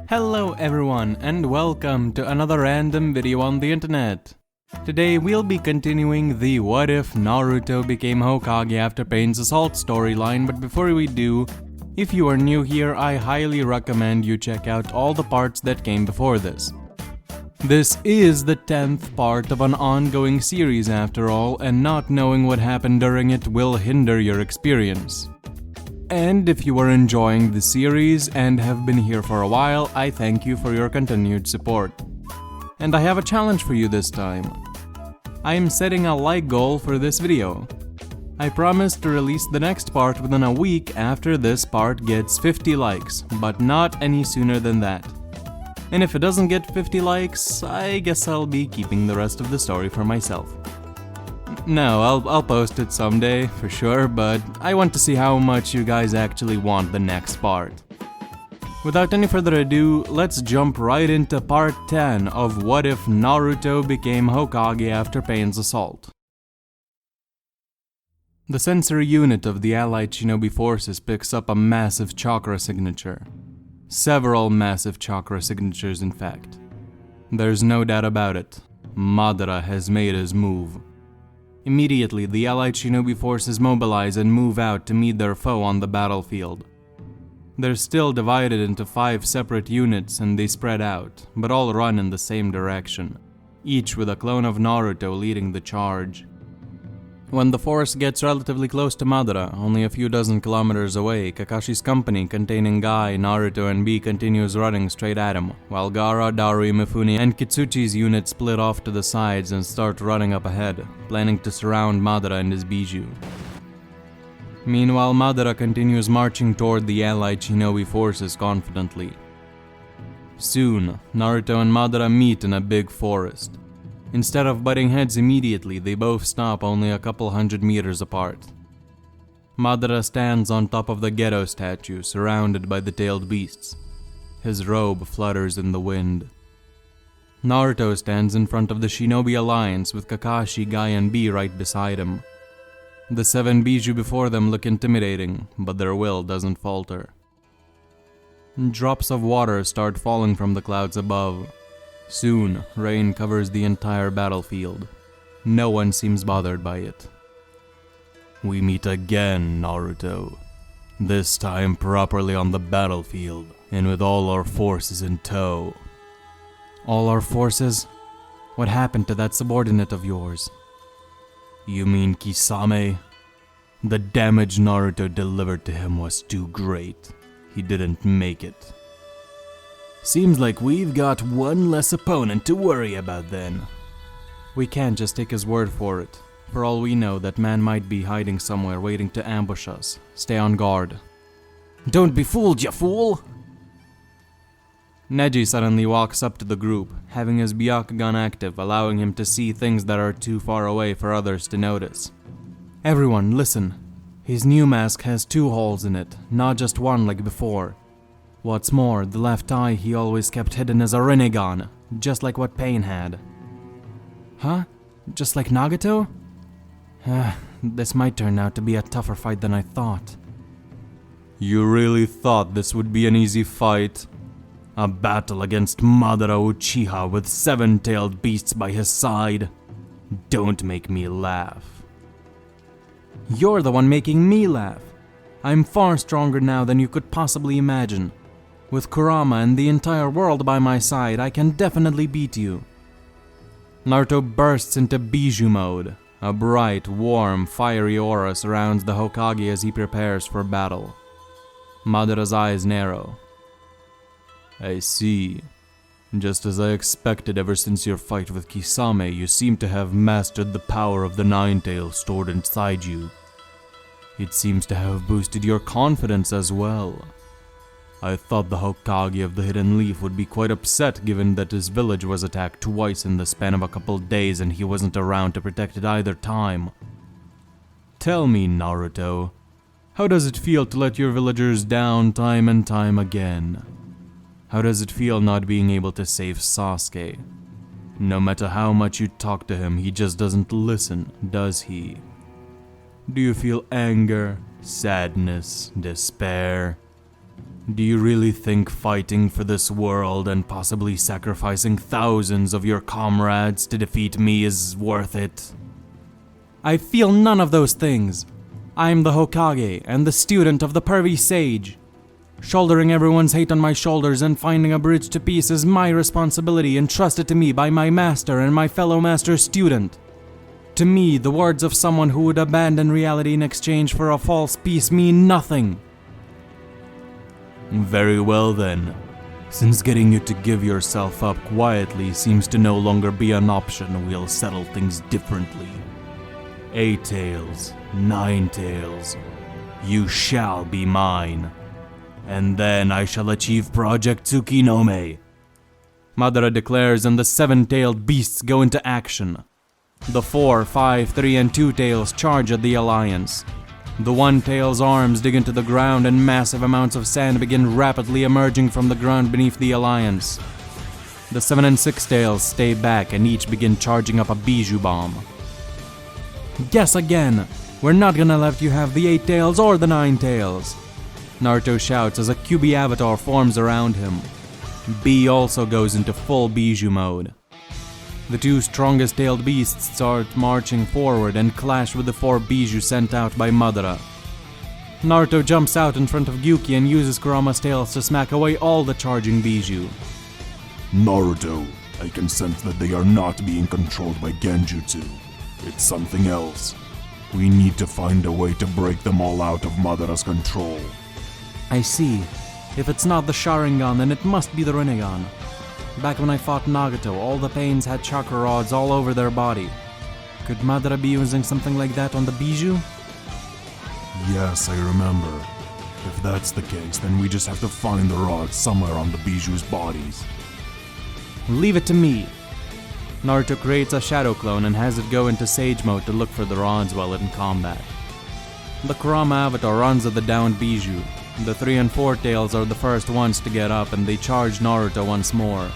Hello everyone and welcome to another random video on the internet. Today we'll be continuing the What If Naruto Became Hokage After Pain's Assault storyline, but before we do, if you are new here, I highly recommend you check out all the parts that came before this. This is the 10th part of an ongoing series after all, and not knowing what happened during it will hinder your experience. And if you are enjoying the series and have been here for a while, I thank you for your continued support. And I have a challenge for you this time. I am setting a like goal for this video. I promise to release the next part within a week after this part gets 50 likes, but not any sooner than that. And if it doesn't get 50 likes, I guess I'll be keeping the rest of the story for myself. No, I'll post it someday, for sure, but I want to see how much you guys actually want the next part. Without any further ado, let's jump right into part 10 of What If Naruto Became Hokage After Pain's Assault. The sensory unit of the allied shinobi forces picks up a massive chakra signature. Several massive chakra signatures, in fact. There's no doubt about it. Madara has made his move. Immediately, the allied shinobi forces mobilize and move out to meet their foe on the battlefield. They're still divided into 5 separate units and they spread out, but all run in the same direction, each with a clone of Naruto leading the charge. When the force gets relatively close to Madara, only a few dozen kilometers away, Kakashi's company containing Guy, Naruto, and B continues running straight at him, while Gaara, Darui, Mifune, and Kitsuchi's units split off to the sides and start running up ahead, planning to surround Madara and his biju. Meanwhile, Madara continues marching toward the allied shinobi forces confidently. Soon, Naruto and Madara meet in a big forest. Instead of butting heads immediately, they both stop only a couple hundred meters apart. Madara stands on top of the Ghetto statue, surrounded by the tailed beasts. His robe flutters in the wind. Naruto stands in front of the Shinobi Alliance with Kakashi, Guy, and B right beside him. The 7 biju before them look intimidating, but their will doesn't falter. Drops of water start falling from the clouds above. Soon, rain covers the entire battlefield. No one seems bothered by it. We meet again, Naruto. This time properly on the battlefield, and with all our forces in tow. All our forces? What happened to that subordinate of yours? You mean Kisame? The damage Naruto delivered to him was too great. He didn't make it. Seems like we've got one less opponent to worry about then. We can't just take his word for it. For all we know, that man might be hiding somewhere waiting to ambush us. Stay on guard. Don't be fooled, ya fool! Neji suddenly walks up to the group, having his Byakugan active, allowing him to see things that are too far away for others to notice. Everyone, listen. His new mask has 2 holes in it, not just one like before. What's more, the left eye he always kept hidden as a Rinnegan, just like what Pain had. Huh? Just like Nagato? This might turn out to be a tougher fight than I thought. You really thought this would be an easy fight? A battle against Madara Uchiha with 7-tailed beasts by his side? Don't make me laugh. You're the one making me laugh. I'm far stronger now than you could possibly imagine. With Kurama and the entire world by my side, I can definitely beat you. Naruto bursts into biju mode. A bright, warm, fiery aura surrounds the Hokage as he prepares for battle. Madara's eyes narrow. I see. Just as I expected, ever since your fight with Kisame, you seem to have mastered the power of the 9-tail stored inside you. It seems to have boosted your confidence as well. I thought the Hokage of the Hidden Leaf would be quite upset given that his village was attacked twice in the span of a couple days and he wasn't around to protect it either time. Tell me, Naruto, how does it feel to let your villagers down time and time again? How does it feel not being able to save Sasuke? No matter how much you talk to him, he just doesn't listen, does he? Do you feel anger, sadness, despair? Do you really think fighting for this world and possibly sacrificing thousands of your comrades to defeat me is worth it? I feel none of those things. I am the Hokage and the student of the pervy sage. Shouldering everyone's hate on my shoulders and finding a bridge to peace is my responsibility entrusted to me by my master and my fellow master student. To me, the words of someone who would abandon reality in exchange for a false peace mean nothing. Very well then. Since getting you to give yourself up quietly seems to no longer be an option, we'll settle things differently. 8 tails, 9 tails, you shall be mine. And then I shall achieve Project Tsukinome. Madara declares, and the 7-tailed beasts go into action. The 4, 5, 3, and 2 tails charge at the Alliance. The 1 tail's arms dig into the ground and massive amounts of sand begin rapidly emerging from the ground beneath the Alliance. The 7 and 6 tails stay back and each begin charging up a biju bomb. Guess again! We're not gonna let you have the 8 tails or the 9 tails! Naruto shouts as a QB avatar forms around him. B also goes into full biju mode. The 2 strongest tailed beasts start marching forward and clash with the 4 biju sent out by Madara. Naruto jumps out in front of Gyuki and uses Kurama's tails to smack away all the charging biju. Naruto, I can sense that they are not being controlled by Genjutsu. It's something else. We need to find a way to break them all out of Madara's control. I see. If it's not the Sharingan, then it must be the Rinnegan. Back when I fought Nagato, all the pains had chakra rods all over their body. Could Madara be using something like that on the biju? Yes, I remember. If that's the case, then we just have to find the rods somewhere on the biju's bodies. Leave it to me. Naruto creates a shadow clone and has it go into Sage mode to look for the rods while in combat. The Kurama avatar runs at the downed biju. The 3 and 4 tails are the first ones to get up and they charge Naruto once more.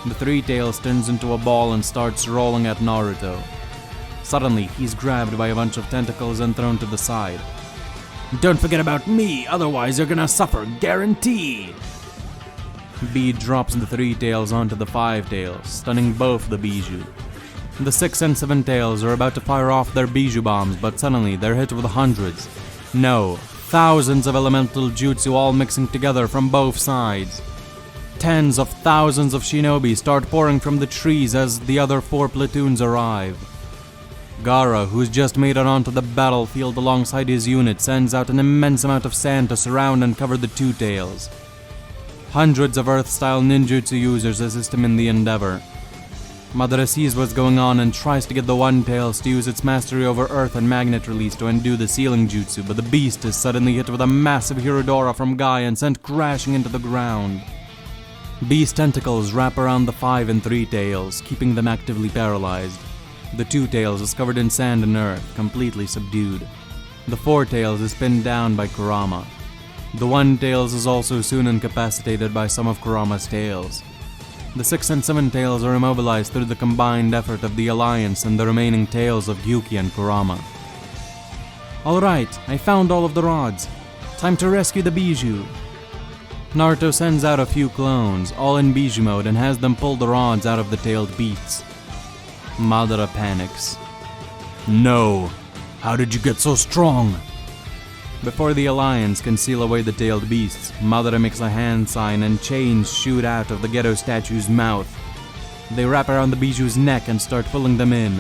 The 3 tails turns into a ball and starts rolling at Naruto. Suddenly, he's grabbed by a bunch of tentacles and thrown to the side. Don't forget about me, otherwise you're gonna suffer, guarantee! B drops the 3 tails onto the 5 tails, stunning both the biju. The 6 and 7 tails are about to fire off their biju bombs, but suddenly they're hit with hundreds. No, thousands of elemental jutsu all mixing together from both sides. Tens of thousands of shinobi start pouring from the trees as the other 4 platoons arrive. Gaara, who's just made it onto the battlefield alongside his unit, sends out an immense amount of sand to surround and cover the 2 tails. Hundreds of Earth-style ninjutsu users assist him in the endeavor. Madara sees what's going on and tries to get the 1 tails to use its mastery over Earth and Magnet Release to undo the sealing jutsu, but the beast is suddenly hit with a massive Hirodora from Guy and sent crashing into the ground. B's tentacles wrap around the 5 and 3 tails, keeping them actively paralyzed. The 2 tails is covered in sand and earth, completely subdued. The 4 tails is pinned down by Kurama. The 1 tails is also soon incapacitated by some of Kurama's tails. The 6 and 7 tails are immobilized through the combined effort of the Alliance and the remaining tails of Gyuki and Kurama. Alright, I found all of the rods. Time to rescue the biju. Naruto sends out a few clones, all in biju mode, and has them pull the rods out of the tailed beasts. Madara panics. No! How did you get so strong? Before the Alliance can seal away the tailed beasts, Madara makes a hand sign and chains shoot out of the ghetto statue's mouth. They wrap around the biju's neck and start pulling them in.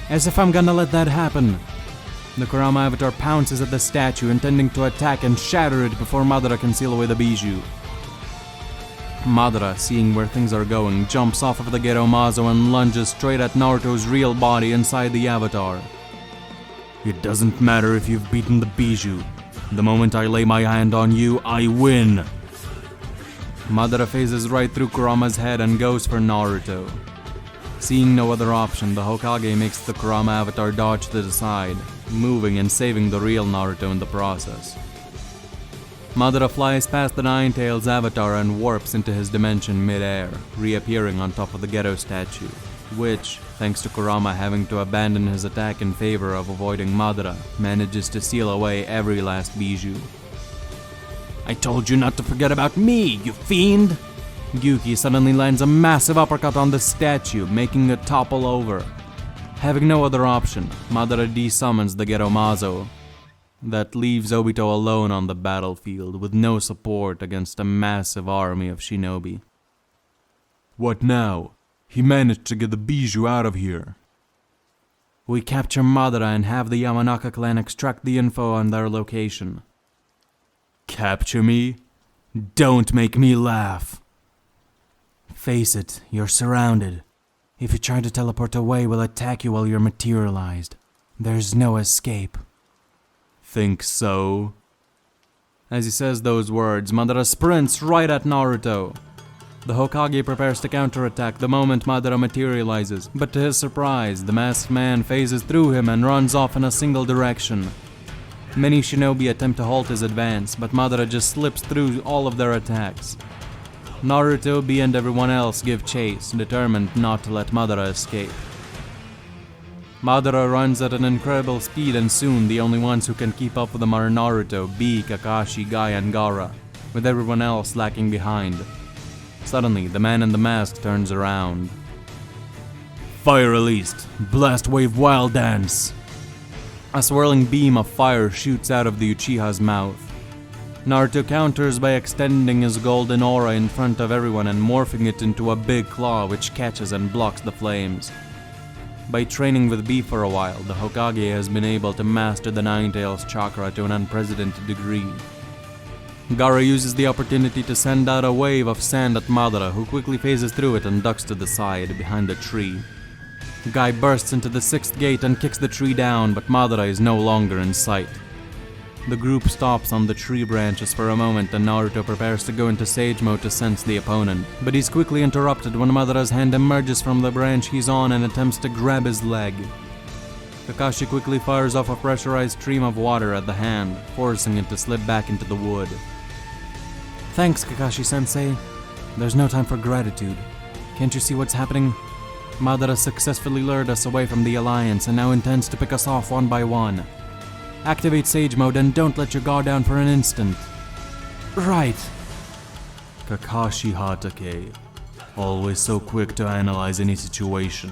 As if I'm gonna let that happen. The Kurama avatar pounces at the statue, intending to attack and shatter it before Madara can seal away the biju. Madara, seeing where things are going, jumps off of the ghetto mazo and lunges straight at Naruto's real body inside the avatar. It doesn't matter if you've beaten the biju. The moment I lay my hand on you, I win! Madara phases right through Kurama's head and goes for Naruto. Seeing no other option, the Hokage makes the Kurama avatar dodge to the side, moving and saving the real Naruto in the process. Madara flies past the Nine Tails avatar and warps into his dimension mid-air, reappearing on top of the ghetto statue, which, thanks to Kurama having to abandon his attack in favor of avoiding Madara, manages to seal away every last biju. I told you not to forget about me, you fiend! Gyuki suddenly lands a massive uppercut on the statue, making it topple over. Having no other option, Madara de-summons the Geromazo. That leaves Obito alone on the battlefield, with no support against a massive army of shinobi. What now? He managed to get the biju out of here. We capture Madara and have the Yamanaka clan extract the info on their location. Capture me? Don't make me laugh. Face it, you're surrounded. If you try to teleport away, we'll attack you while you're materialized. There's no escape. Think so? As he says those words, Madara sprints right at Naruto. The Hokage prepares to counterattack the moment Madara materializes, but to his surprise, the masked man phases through him and runs off in a single direction. Many shinobi attempt to halt his advance, but Madara just slips through all of their attacks. Naruto, Bee, and everyone else give chase, determined not to let Madara escape. Madara runs at an incredible speed, and soon the only ones who can keep up with him are Naruto, Bee, Kakashi, Guy, and Gaara, with everyone else lacking behind. Suddenly, the man in the mask turns around. Fire released! Blast wave wild dance! A swirling beam of fire shoots out of the Uchiha's mouth. Naruto counters by extending his golden aura in front of everyone and morphing it into a big claw which catches and blocks the flames. By training with Bee for a while, the Hokage has been able to master the Nine-Tails chakra to an unprecedented degree. Gaara uses the opportunity to send out a wave of sand at Madara, who quickly phases through it and ducks to the side, behind a tree. Guy bursts into the sixth gate and kicks the tree down, but Madara is no longer in sight. The group stops on the tree branches for a moment and Naruto prepares to go into sage mode to sense the opponent, but he's quickly interrupted when Madara's hand emerges from the branch he's on and attempts to grab his leg. Kakashi quickly fires off a pressurized stream of water at the hand, forcing it to slip back into the wood. Thanks, Kakashi-sensei. There's no time for gratitude. Can't you see what's happening? Madara successfully lured us away from the Alliance and now intends to pick us off one by one. Activate Sage Mode and don't let your guard down for an instant. Right. Kakashi Hatake, always so quick to analyze any situation.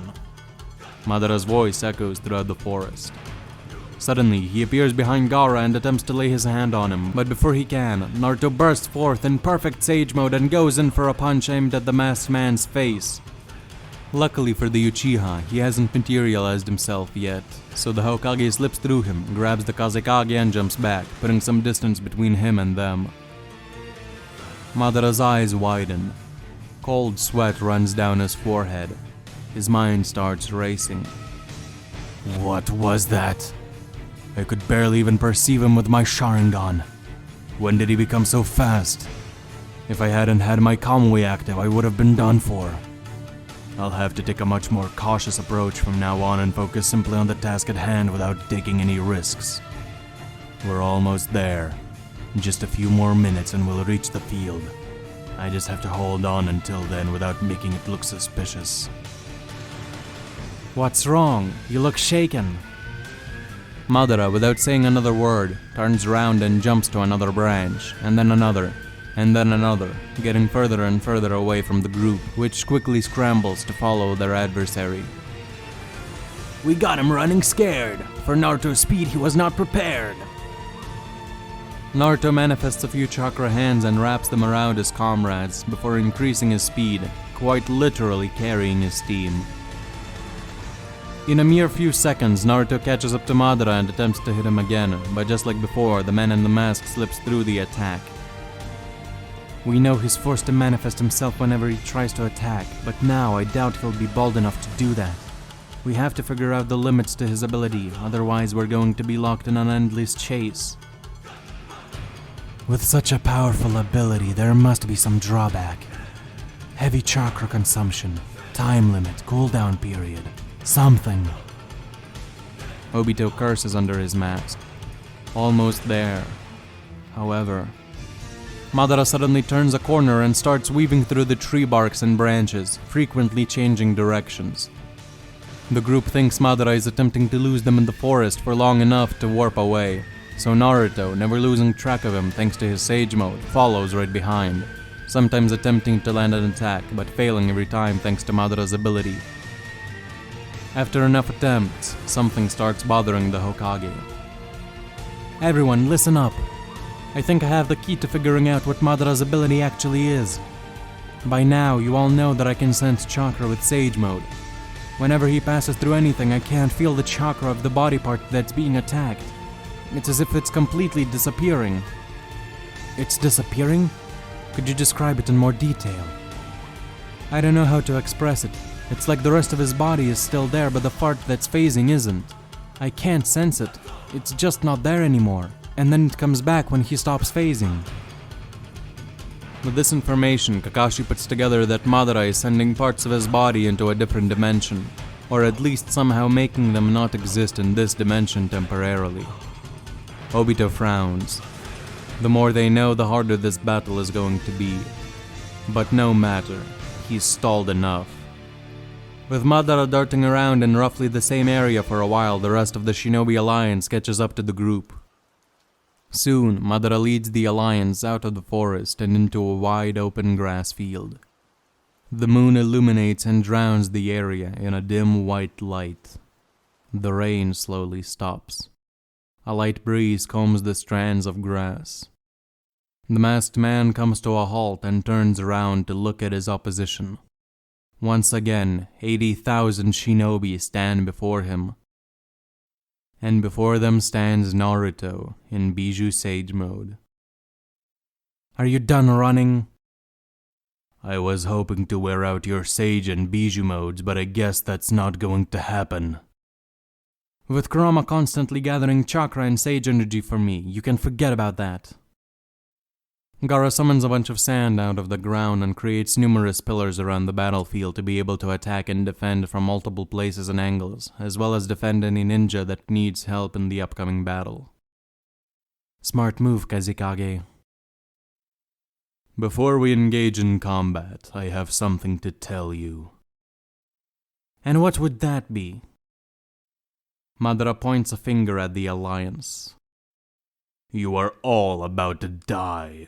Madara's voice echoes throughout the forest. Suddenly, he appears behind Gaara and attempts to lay his hand on him, but before he can, Naruto bursts forth in perfect Sage Mode and goes in for a punch aimed at the masked man's face. Luckily for the Uchiha, he hasn't materialized himself yet, so the Hokage slips through him, grabs the Kazekage and jumps back, putting some distance between him and them. Madara's eyes widen. Cold sweat runs down his forehead. His mind starts racing. What was that? I could barely even perceive him with my Sharingan. When did he become so fast? If I hadn't had my Kamui active, I would have been done for. I'll have to take a much more cautious approach from now on and focus simply on the task at hand without taking any risks. We're almost there. Just a few more minutes and we'll reach the field. I just have to hold on until then without making it look suspicious. What's wrong? You look shaken. Madara, without saying another word, turns around and jumps to another branch, and then another, getting further and further away from the group, which quickly scrambles to follow their adversary. We got him running scared. For Naruto's speed, he was not prepared. Naruto manifests a few chakra hands and wraps them around his comrades before increasing his speed, quite literally carrying his team. In a mere few seconds, Naruto catches up to Madara and attempts to hit him again, but just like before, the man in the mask slips through the attack. We know he's forced to manifest himself whenever he tries to attack, but now I doubt he'll be bold enough to do that. We have to figure out the limits to his ability, otherwise we're going to be locked in an endless chase. With such a powerful ability, there must be some drawback. Heavy chakra consumption, time limit, cooldown period, something. Obito curses under his mask. Almost there. However, Madara suddenly turns a corner and starts weaving through the tree barks and branches, frequently changing directions. The group thinks Madara is attempting to lose them in the forest for long enough to warp away, So Naruto, never losing track of him thanks to his Sage Mode, follows right behind, sometimes attempting to land an attack, but failing every time thanks to Madara's ability. After enough attempts, something starts bothering the Hokage. Everyone, listen up. I think I have the key to figuring out what Madara's ability actually is. By now, you all know that I can sense chakra with Sage Mode. Whenever he passes through anything, I can't feel the chakra of the body part that's being attacked. It's as if it's completely disappearing. It's disappearing? Could you describe it in more detail? I don't know how to express it. It's like the rest of his body is still there, but the part that's phasing isn't. I can't sense it. It's just not there anymore. And then it comes back when he stops phasing. With this information, Kakashi puts together that Madara is sending parts of his body into a different dimension, or at least somehow making them not exist in this dimension temporarily. Obito frowns. The more they know, the harder this battle is going to be. But no matter, he's stalled enough. With Madara darting around in roughly the same area for a while, the rest of the Shinobi Alliance catches up to the group. Soon, Madara leads the Alliance out of the forest and into a wide open grass field. The moon illuminates and drowns the area in a dim white light. The rain slowly stops. A light breeze combs the strands of grass. The masked man comes to a halt and turns around to look at his opposition. Once again, 80,000 shinobi stand before him. And before them stands Naruto in Biju Sage Mode. Are you done running? I was hoping to wear out your Sage and Biju modes, but I guess that's not going to happen. With Kurama constantly gathering chakra and Sage energy for me, you can forget about that. Gaara summons a bunch of sand out of the ground and creates numerous pillars around the battlefield to be able to attack and defend from multiple places and angles, as well as defend any ninja that needs help in the upcoming battle. Smart move, Kazekage. Before we engage in combat, I have something to tell you. And what would that be? Madara points a finger at the Alliance. You are all about to die.